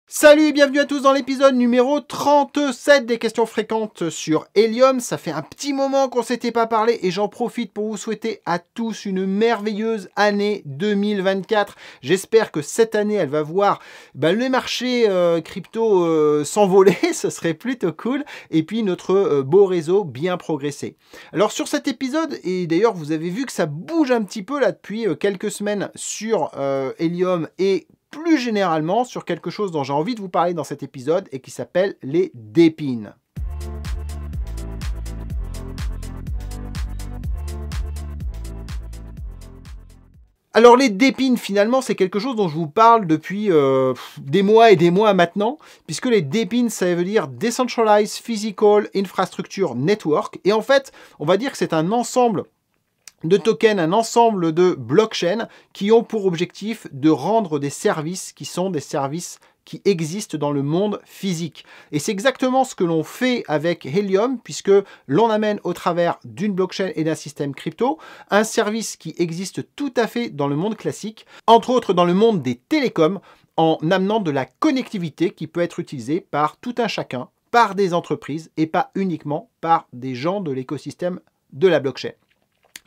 Salut et bienvenue à tous dans l'épisode numéro 37 des questions fréquentes sur Helium. Ça fait un petit moment qu'on s'était pas parlé et j'en profite pour vous souhaiter à tous une merveilleuse année 2024. J'espère que cette année, elle va voir les marchés crypto s'envoler, ce serait plutôt cool. Et puis notre beau réseau bien progresser. Alors sur cet épisode, et d'ailleurs vous avez vu que ça bouge un petit peu là depuis quelques semaines sur Helium et plus généralement sur quelque chose dont j'ai envie de vous parler dans cet épisode et qui s'appelle les DePIN. Alors les DePIN, finalement, c'est quelque chose dont je vous parle depuis des mois et des mois maintenant, puisque les DePIN, ça veut dire Decentralized Physical Infrastructure Network, et en fait, on va dire que c'est un ensemble de tokens, un ensemble de blockchains qui ont pour objectif de rendre des services qui sont des services qui existent dans le monde physique. Et c'est exactement ce que l'on fait avec Helium, puisque l'on amène au travers d'une blockchain et d'un système crypto un service qui existe tout à fait dans le monde classique, entre autres dans le monde des télécoms, en amenant de la connectivité qui peut être utilisée par tout un chacun, par des entreprises et pas uniquement par des gens de l'écosystème de la blockchain.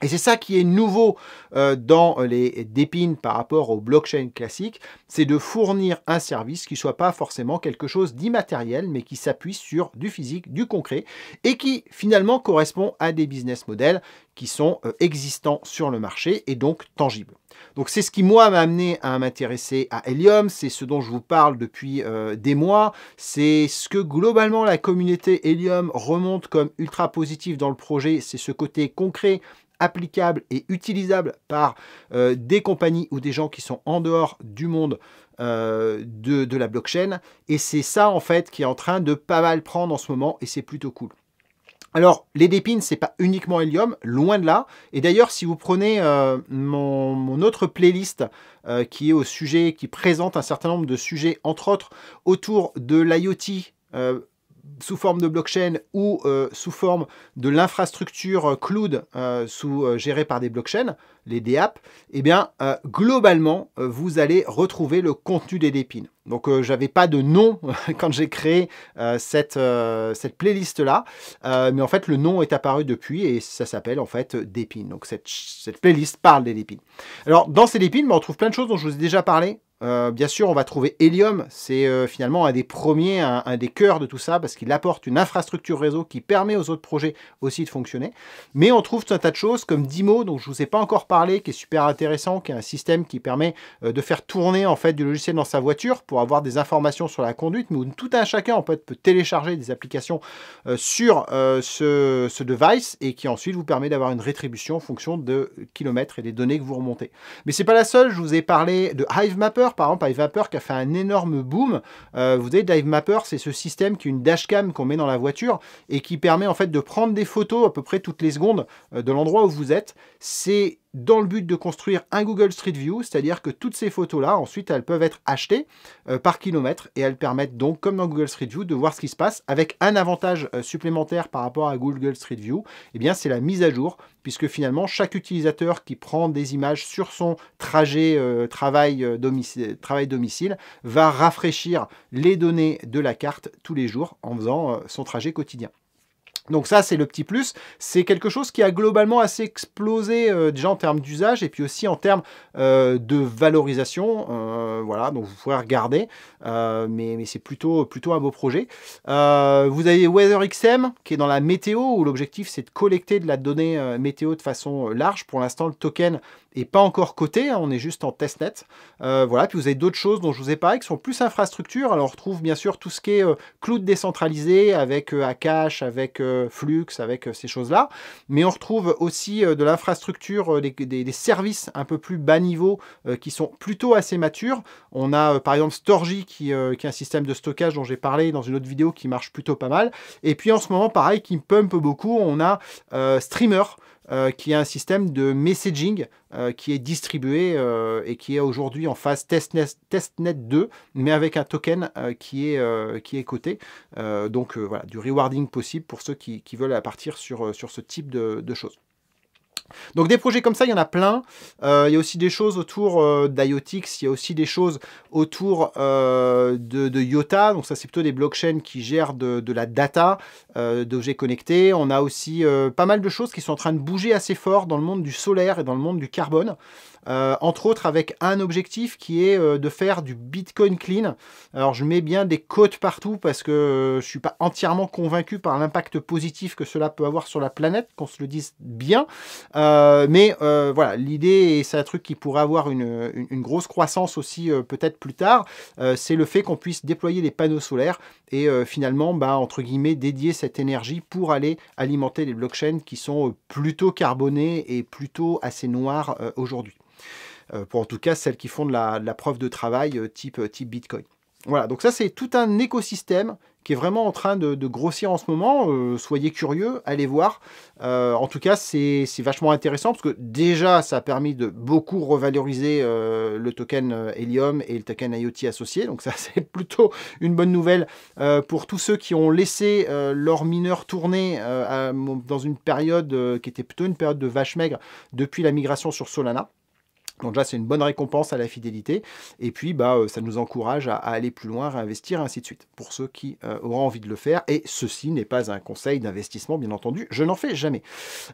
Et c'est ça qui est nouveau dans les DePIN par rapport aux blockchains classiques, c'est de fournir un service qui ne soit pas forcément quelque chose d'immatériel, mais qui s'appuie sur du physique, du concret, et qui finalement correspond à des business models qui sont existants sur le marché et donc tangibles. Donc c'est ce qui, moi, m'a amené à m'intéresser à Helium, c'est ce dont je vous parle depuis des mois, c'est ce que globalement la communauté Helium remonte comme ultra positif dans le projet, c'est ce côté concret, applicable et utilisable par des compagnies ou des gens qui sont en dehors du monde de la blockchain. Et c'est ça, en fait, qui est en train de pas mal prendre en ce moment et c'est plutôt cool. Alors, les DePIN, c'est pas uniquement Helium, loin de là. Et d'ailleurs, si vous prenez mon autre playlist qui est au sujet, qui présente un certain nombre de sujets, entre autres, autour de l'IoT, sous forme de blockchain ou sous forme de l'infrastructure cloud gérée par des blockchains, les DApp, eh bien, globalement, vous allez retrouver le contenu des DePIN. Donc, je n'avais pas de nom quand j'ai créé cette playlist-là, mais en fait, le nom est apparu depuis et ça s'appelle en fait DePIN. Donc, cette playlist parle des DePIN. Alors, dans ces DePIN, on trouve plein de choses dont je vous ai déjà parlé. Bien sûr, on va trouver Helium, c'est finalement un des premiers, un des cœurs de tout ça, parce qu'il apporte une infrastructure réseau qui permet aux autres projets aussi de fonctionner. Mais on trouve tout un tas de choses comme Dimo, dont je ne vous ai pas encore parlé, qui est super intéressant, qui est un système qui permet de faire tourner en fait du logiciel dans sa voiture pour avoir des informations sur la conduite, mais où tout un chacun en fait peut télécharger des applications sur ce device et qui ensuite vous permet d'avoir une rétribution en fonction de kilomètres et des données que vous remontez. Mais c'est pas la seule, je vous ai parlé de HiveMapper. Par exemple, HiveMapper qui a fait un énorme boom. Vous savez, HiveMapper, c'est ce système qui est une dashcam qu'on met dans la voiture et qui permet en fait de prendre des photos à peu près toutes les secondes de l'endroit où vous êtes. C'est dans le but de construire un Google Street View, c'est-à-dire que toutes ces photos-là, ensuite, elles peuvent être achetées par kilomètre et elles permettent donc, comme dans Google Street View, de voir ce qui se passe avec un avantage supplémentaire par rapport à Google Street View, eh bien, c'est la mise à jour, puisque finalement, chaque utilisateur qui prend des images sur son trajet travail-domicile va rafraîchir les données de la carte tous les jours en faisant son trajet quotidien. Donc ça, c'est le petit plus. C'est quelque chose qui a globalement assez explosé déjà en termes d'usage et puis aussi en termes de valorisation. Voilà, donc vous pouvez regarder. Mais c'est plutôt un beau projet. Vous avez WeatherXM qui est dans la météo où l'objectif, c'est de collecter de la donnée météo de façon large. Pour l'instant, le token n'est pas encore coté. Hein, on est juste en testnet. Voilà, puis vous avez d'autres choses dont je vous ai parlé qui sont plus infrastructures. Alors, on retrouve bien sûr tout ce qui est cloud décentralisé avec Akash, avec Flux, avec ces choses-là. Mais on retrouve aussi de l'infrastructure, des services un peu plus bas niveau qui sont plutôt assez matures. On a par exemple Storj qui est un système de stockage dont j'ai parlé dans une autre vidéo qui marche plutôt pas mal. Et puis en ce moment, pareil, qui pump beaucoup, on a Streamer, qui est un système de messaging qui est distribué et qui est aujourd'hui en phase testnet 2, mais avec un token qui est coté. Donc voilà, du rewarding possible pour ceux qui veulent partir sur ce type de choses. Donc des projets comme ça, il y en a plein. Il y a aussi des choses autour d'IoTix, il y a aussi des choses autour de IOTA. Donc ça, c'est plutôt des blockchains qui gèrent de la data, d'objets connectés. On a aussi pas mal de choses qui sont en train de bouger assez fort dans le monde du solaire et dans le monde du carbone. Entre autres avec un objectif qui est de faire du Bitcoin clean. Alors je mets bien des quotes partout parce que je ne suis pas entièrement convaincu par l'impact positif que cela peut avoir sur la planète, qu'on se le dise bien. Mais voilà, l'idée, et c'est un truc qui pourrait avoir une grosse croissance aussi peut-être plus tard, c'est le fait qu'on puisse déployer des panneaux solaires et finalement, entre guillemets, dédier cette énergie pour aller alimenter les blockchains qui sont plutôt carbonées et plutôt assez noires aujourd'hui. Pour en tout cas celles qui font de la preuve de travail type Bitcoin. Voilà, donc ça c'est tout un écosystème qui est vraiment en train de grossir en ce moment. Soyez curieux, allez voir. En tout cas, c'est vachement intéressant parce que déjà, ça a permis de beaucoup revaloriser le token Helium et le token IoT associé. Donc ça, c'est plutôt une bonne nouvelle pour tous ceux qui ont laissé leur mineur tourner dans une période qui était plutôt une période de vache maigre depuis la migration sur Solana. Donc là, c'est une bonne récompense à la fidélité. Et puis, ça nous encourage à aller plus loin, à réinvestir, et ainsi de suite, pour ceux qui auront envie de le faire. Et ceci n'est pas un conseil d'investissement, bien entendu. Je n'en fais jamais.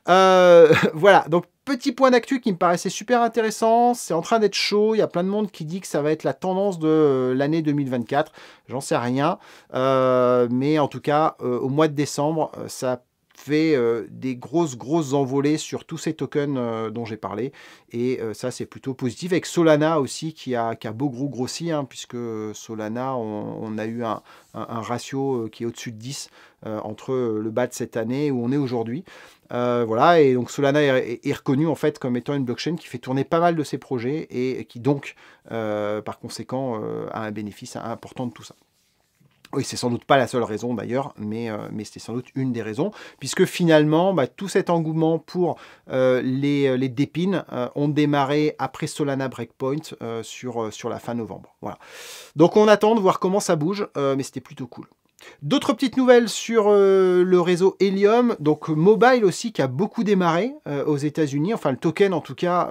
Voilà, donc petit point d'actu qui me paraissait super intéressant. C'est en train d'être chaud. Il y a plein de monde qui dit que ça va être la tendance de l'année 2024. J'en sais rien. Mais en tout cas, au mois de décembre, ça fait des grosses envolées sur tous ces tokens dont j'ai parlé, et ça c'est plutôt positif, avec Solana aussi qui a beaucoup grossi, hein, puisque Solana on a eu un ratio qui est au-dessus de 10 entre le bas de cette année où on est aujourd'hui. Voilà, et donc Solana est reconnu en fait comme étant une blockchain qui fait tourner pas mal de ses projets et qui donc par conséquent a un bénéfice important de tout ça. Oui, c'est sans doute pas la seule raison d'ailleurs, mais c'était sans doute une des raisons, puisque finalement, tout cet engouement pour les dépines ont démarré après Solana Breakpoint sur la fin novembre. Voilà. Donc on attend de voir comment ça bouge, mais c'était plutôt cool. D'autres petites nouvelles sur le réseau Helium, donc mobile aussi qui a beaucoup démarré aux États-Unis, enfin le token en tout cas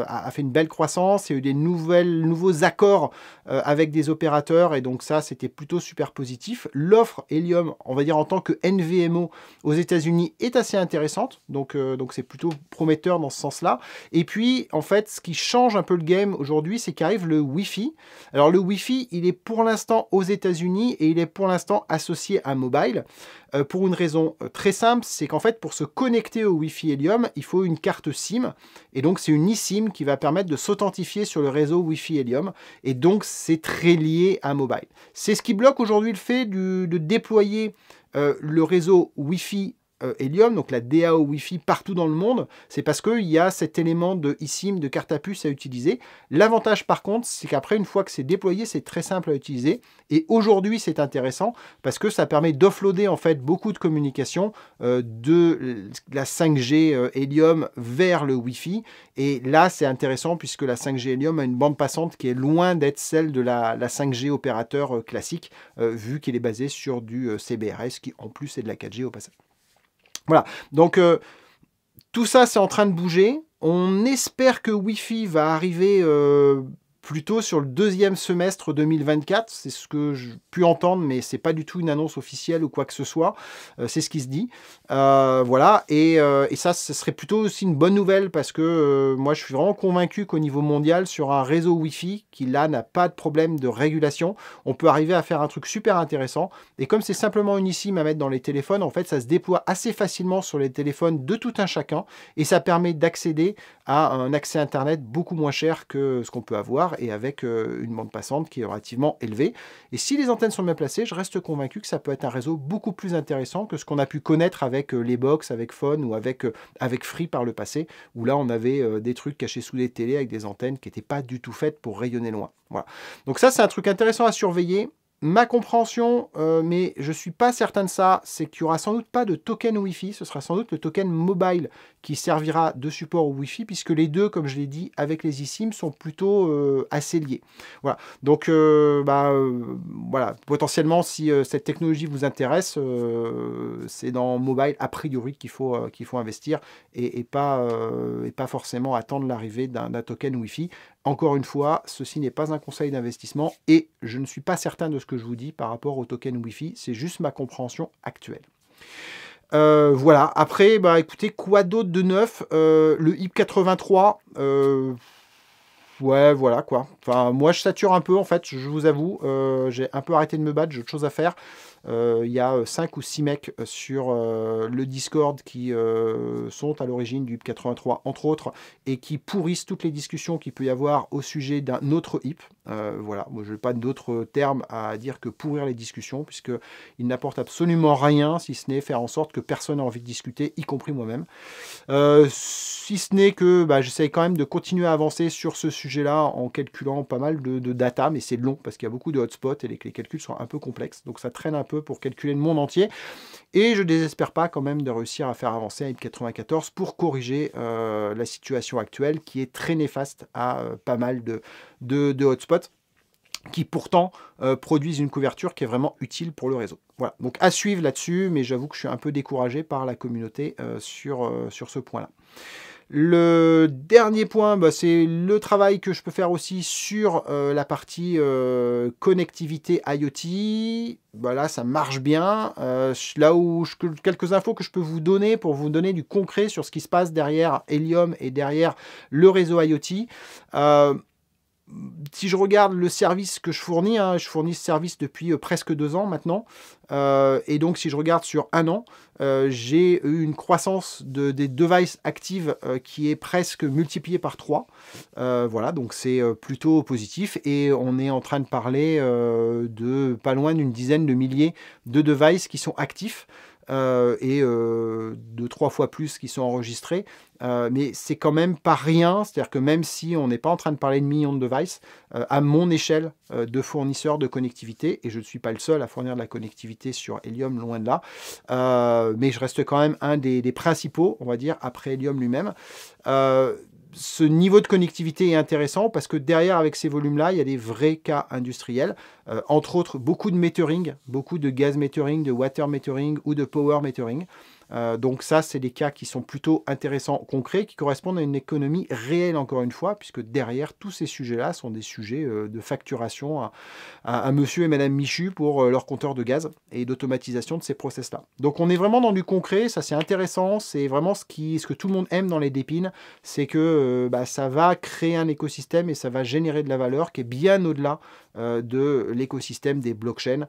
a fait une belle croissance, il y a eu des nouveaux accords avec des opérateurs et donc ça c'était plutôt super positif. L'offre Helium, on va dire en tant que NVMo aux États-Unis est assez intéressante, donc c'est plutôt prometteur dans ce sens-là. Et puis en fait ce qui change un peu le game aujourd'hui, c'est qu'arrive le Wi-Fi. Alors le Wi-Fi il est pour l'instant aux États-Unis et il est pour l'instant associé à mobile, pour une raison très simple, c'est qu'en fait pour se connecter au Wi-Fi Helium, il faut une carte SIM, et donc c'est une eSIM qui va permettre de s'authentifier sur le réseau Wi-Fi Helium, et donc c'est très lié à mobile. C'est ce qui bloque aujourd'hui le fait de déployer le réseau Wi-Fi Helium, donc la DAO Wi-Fi partout dans le monde, c'est parce qu'il y a cet élément de eSIM, de carte à puce à utiliser. L'avantage par contre, c'est qu'après, une fois que c'est déployé, c'est très simple à utiliser. Et aujourd'hui, c'est intéressant parce que ça permet d'offloader en fait beaucoup de communication de la 5G Helium vers le Wi-Fi. Et là, c'est intéressant puisque la 5G Helium a une bande passante qui est loin d'être celle de la 5G opérateur classique, vu qu'elle est basée sur du CBRS, qui en plus est de la 4G au passage. Voilà, donc tout ça c'est en train de bouger. On espère que Wi-Fi va arriver plutôt sur le deuxième semestre 2024. C'est ce que j'ai pu entendre, mais c'est pas du tout une annonce officielle ou quoi que ce soit. C'est ce qui se dit. Voilà, et ça, ce serait plutôt aussi une bonne nouvelle parce que moi, je suis vraiment convaincu qu'au niveau mondial, sur un réseau Wi-Fi qui là n'a pas de problème de régulation, on peut arriver à faire un truc super intéressant. Et comme c'est simplement une eSIM à mettre dans les téléphones, en fait, ça se déploie assez facilement sur les téléphones de tout un chacun et ça permet d'accéder à un accès Internet beaucoup moins cher que ce qu'on peut avoir et avec une bande passante qui est relativement élevée. Et si les antennes sont bien placées, je reste convaincu que ça peut être un réseau beaucoup plus intéressant que ce qu'on a pu connaître avec les box, avec Phone ou avec Free par le passé, où là on avait des trucs cachés sous les télés avec des antennes qui n'étaient pas du tout faites pour rayonner loin. Voilà. Donc ça c'est un truc intéressant à surveiller. Ma compréhension, mais je ne suis pas certain de ça, c'est qu'il n'y aura sans doute pas de token Wi-Fi, ce sera sans doute le token mobile qui servira de support au Wi-Fi, puisque les deux, comme je l'ai dit, avec les eSIM, sont plutôt assez liés. Voilà, donc voilà, potentiellement, si cette technologie vous intéresse, c'est dans mobile, a priori, qu'il faut investir, et pas forcément attendre l'arrivée d'un token Wi-Fi. Encore une fois, ceci n'est pas un conseil d'investissement et je ne suis pas certain de ce que je vous dis par rapport au token Wi-Fi. C'est juste ma compréhension actuelle. Voilà. Après, écoutez, quoi d'autre de neuf? Le IP83, ouais, voilà quoi. Enfin, moi, je sature un peu, en fait, je vous avoue. J'ai un peu arrêté de me battre, j'ai autre chose à faire. Il y a 5 ou 6 mecs sur le Discord qui sont à l'origine du HIP 83, entre autres, et qui pourrissent toutes les discussions qu'il peut y avoir au sujet d'un autre HIP. Voilà, moi je n'ai pas d'autres termes à dire que pourrir les discussions, puisqu'ils n'apportent absolument rien, si ce n'est faire en sorte que personne n'a envie de discuter, y compris moi-même. Si ce n'est que j'essaye quand même de continuer à avancer sur ce sujet-là en calculant pas mal de data, mais c'est long parce qu'il y a beaucoup de hotspots et les calculs sont un peu complexes, donc ça traîne un peu pour calculer le monde entier. Et je ne désespère pas quand même de réussir à faire avancer un HIP 94 pour corriger la situation actuelle qui est très néfaste à pas mal de hotspots qui pourtant produisent une couverture qui est vraiment utile pour le réseau. Voilà, donc à suivre là-dessus, mais j'avoue que je suis un peu découragé par la communauté sur ce point-là. Le dernier point, c'est le travail que je peux faire aussi sur la partie connectivité IoT. Là, ça marche bien. Là où quelques infos que je peux vous donner pour vous donner du concret sur ce qui se passe derrière Helium et derrière le réseau IoT. Si je regarde le service que je fournis, je fournis ce service depuis presque 2 ans maintenant, et donc si je regarde sur 1 an, j'ai eu une croissance des devices actives qui est presque multipliée par 3. Voilà, donc c'est plutôt positif, et on est en train de parler de pas loin d'une dizaine de milliers de devices qui sont actifs. Et 2-3 fois plus qui sont enregistrés. Mais c'est quand même pas rien, c'est-à-dire que même si on n'est pas en train de parler de millions de devices, à mon échelle de fournisseur de connectivité, et je ne suis pas le seul à fournir de la connectivité sur Helium, loin de là, mais je reste quand même un des principaux, on va dire, après Helium lui-même. Ce niveau de connectivité est intéressant parce que derrière, avec ces volumes-là, il y a des vrais cas industriels. Entre autres, beaucoup de metering, beaucoup de gas metering, de water metering ou de power metering. Donc ça, c'est des cas qui sont plutôt intéressants, concrets, qui correspondent à une économie réelle, encore une fois, puisque derrière, tous ces sujets-là sont des sujets de facturation à monsieur et madame Michu pour leur compteur de gaz et d'automatisation de ces process-là. Donc on est vraiment dans du concret, ça c'est intéressant, c'est vraiment ce que tout le monde aime dans les DePIN, c'est que ça va créer un écosystème et ça va générer de la valeur qui est bien au-delà de l'écosystème des blockchains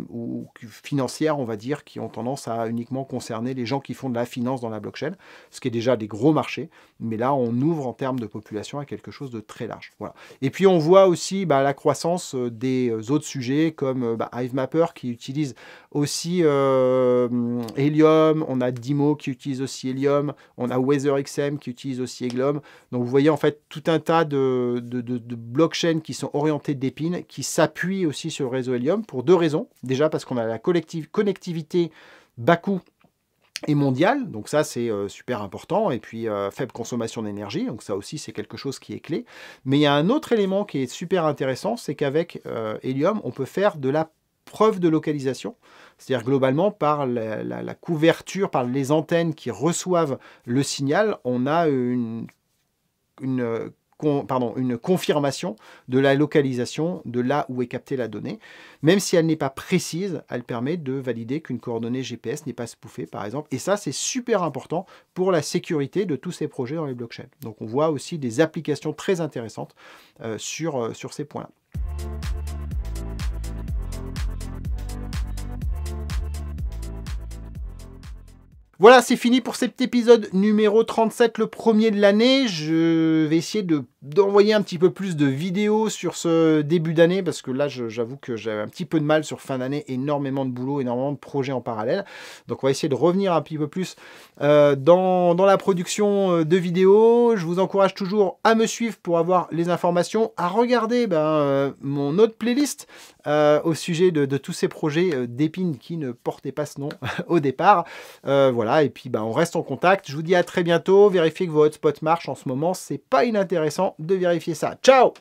ou financières, on va dire, qui ont tendance à uniquement concerner les gens qui font de la finance dans la blockchain, ce qui est déjà des gros marchés, mais là on ouvre en termes de population à quelque chose de très large. Voilà. Et puis on voit aussi la croissance des autres sujets comme HiveMapper qui utilise aussi Helium, on a Dimo qui utilise aussi Helium, on a WeatherXM qui utilise aussi Helium. Donc vous voyez en fait tout un tas de blockchains qui sont orientés DePIN, qui s'appuient aussi sur le réseau Helium pour 2 raisons. Déjà parce qu'on a la connectivité bas coût et mondiale, donc ça c'est super important, et puis faible consommation d'énergie, donc ça aussi c'est quelque chose qui est clé. Mais il y a un autre élément qui est super intéressant, c'est qu'avec Helium, on peut faire de la preuve de localisation, c'est-à-dire globalement par la couverture, par les antennes qui reçoivent le signal, on a une confirmation de la localisation de là où est captée la donnée. Même si elle n'est pas précise, elle permet de valider qu'une coordonnée GPS n'est pas spoofée, par exemple. Et ça, c'est super important pour la sécurité de tous ces projets dans les blockchains. Donc on voit aussi des applications très intéressantes sur ces points-là. Voilà, c'est fini pour cet épisode numéro 37, le premier de l'année. Je vais essayer d'envoyer un petit peu plus de vidéos sur ce début d'année, parce que là, j'avoue que j'avais un petit peu de mal sur fin d'année, énormément de boulot, énormément de projets en parallèle. Donc, on va essayer de revenir un petit peu plus dans la production de vidéos. Je vous encourage toujours à me suivre pour avoir les informations, à regarder mon autre playlist au sujet de tous ces projets d'Epine qui ne portaient pas ce nom au départ. Voilà, et puis on reste en contact. Je vous dis à très bientôt. Vérifiez que vos hotspots marchent en ce moment. C'est pas inintéressant de vérifier ça. Ciao!